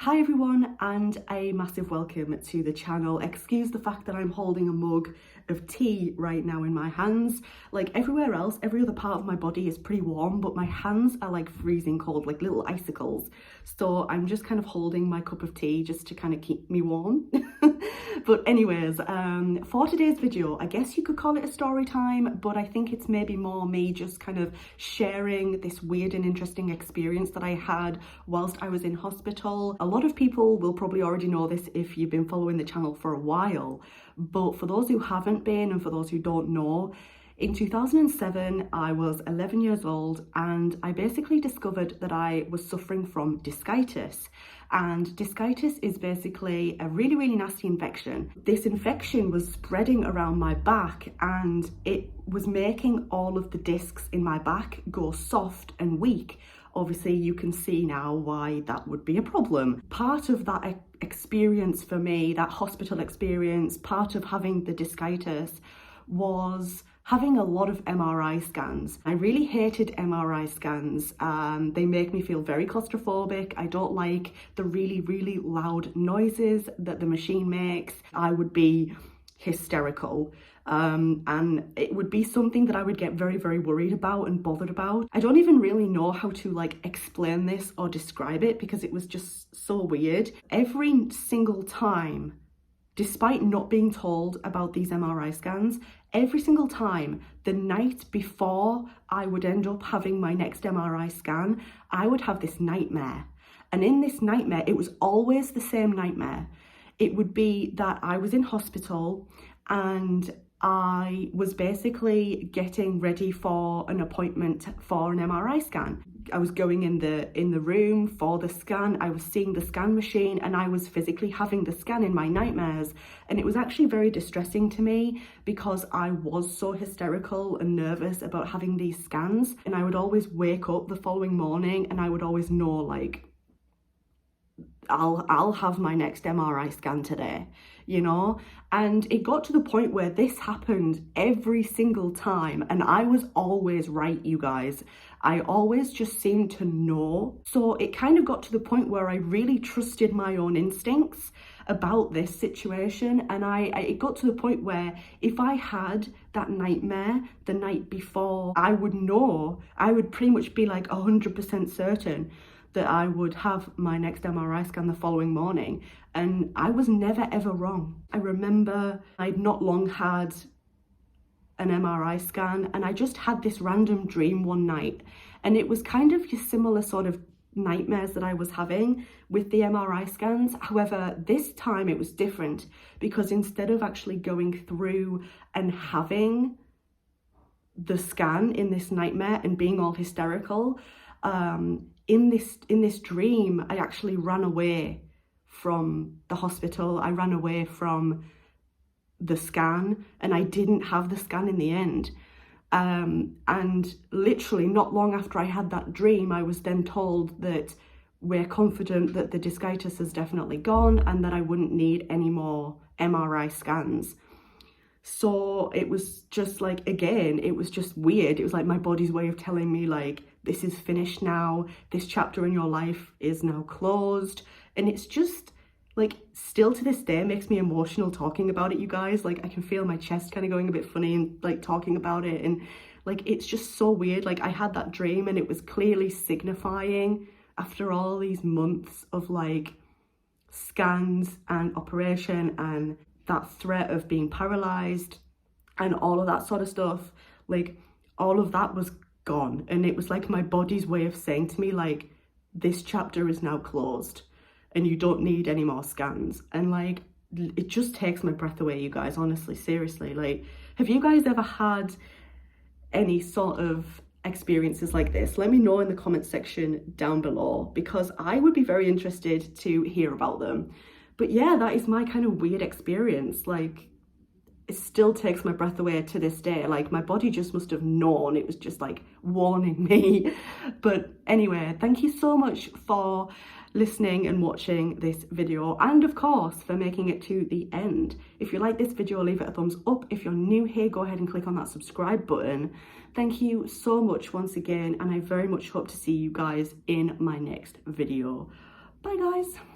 Hi everyone, and a massive welcome to the channel. Excuse the fact that I'm holding a mug of tea right now in my hands. Like everywhere else, every other part of my body is pretty warm, but my hands are like freezing cold, like little icicles. So I'm just kind of holding my cup of tea just to kind of keep me warm. But anyways, for today's video, I guess you could call it a story time, but I think it's maybe more me just kind of sharing this weird and interesting experience that I had whilst I was in hospital. A lot of people will probably already know this if you've been following the channel for a while, but for those who haven't been and for those who don't know, in 2007, I was 11 years old and I basically discovered that I was suffering from discitis. And discitis is basically a really, really nasty infection. This infection was spreading around my back and it was making all of the discs in my back go soft and weak. Obviously, you can see now why that would be a problem. Part of that experience for me, that hospital experience, part of having the discitis was having a lot of MRI scans. I really hated MRI scans. They make me feel very claustrophobic. I don't like the really, really loud noises that the machine makes. I would be hysterical. And it would be something that I would get very, very worried about and bothered about. I don't even really know how to like explain this or describe it because it was just so weird. Every single time, despite not being told about these MRI scans, every single time, the night before I would end up having my next MRI scan, I would have this nightmare. And in this nightmare, it was always the same nightmare. It would be that I was in hospital and I was basically getting ready for an appointment for an MRI scan. I was going in the room for the scan, I was seeing the scan machine and I was physically having the scan in my nightmares. And it was actually very distressing to me because I was so hysterical and nervous about having these scans. And I would always wake up the following morning and I would always know like, I'll have my next MRI scan today, you know? And it got to the point where this happened every single time and I was always right, you guys. I always just seemed to know. So it kind of got to the point where I really trusted my own instincts about this situation. And it got to the point where if I had that nightmare the night before, I would know, I would pretty much be like 100% certain that I would have my next MRI scan the following morning. And I was never ever wrong. I remember I'd not long had an MRI scan and I just had this random dream one night. And it was kind of a similar sort of nightmares that I was having with the MRI scans. However, this time it was different because instead of actually going through and having the scan in this nightmare and being all hysterical, in this dream, I actually ran away from the hospital. I ran away from the scan and I didn't have the scan in the end. And literally not long after I had that dream, I was then told that we're confident that the discitis has definitely gone and that I wouldn't need any more MRI scans. So it was just like, again, it was just weird. It was like my body's way of telling me like, this is finished now. This chapter in your life is now closed. And it's just like, still to this day makes me emotional talking about it, you guys. Like I can feel my chest kind of going a bit funny and like talking about it. And like, it's just so weird. Like I had that dream and it was clearly signifying after all these months of like scans and operation and that threat of being paralyzed and all of that sort of stuff, like all of that was gone. And it was like my body's way of saying to me like, this chapter is now closed and you don't need any more scans. And like, it just takes my breath away, you guys, honestly, seriously. Like, have you guys ever had any sort of experiences like this? Let me know in the comment section down below because I would be very interested to hear about them. But yeah, that is my kind of weird experience. Like, it still takes my breath away to this day. Like, my body just must have known. It was just like warning me. But anyway, thank you so much for listening and watching this video, and of course for making it to the end. If you like this video, leave it a thumbs up. If you're new here, go ahead and click on that subscribe button. Thank you so much once again, and I very much hope to see you guys in my next video. Bye guys.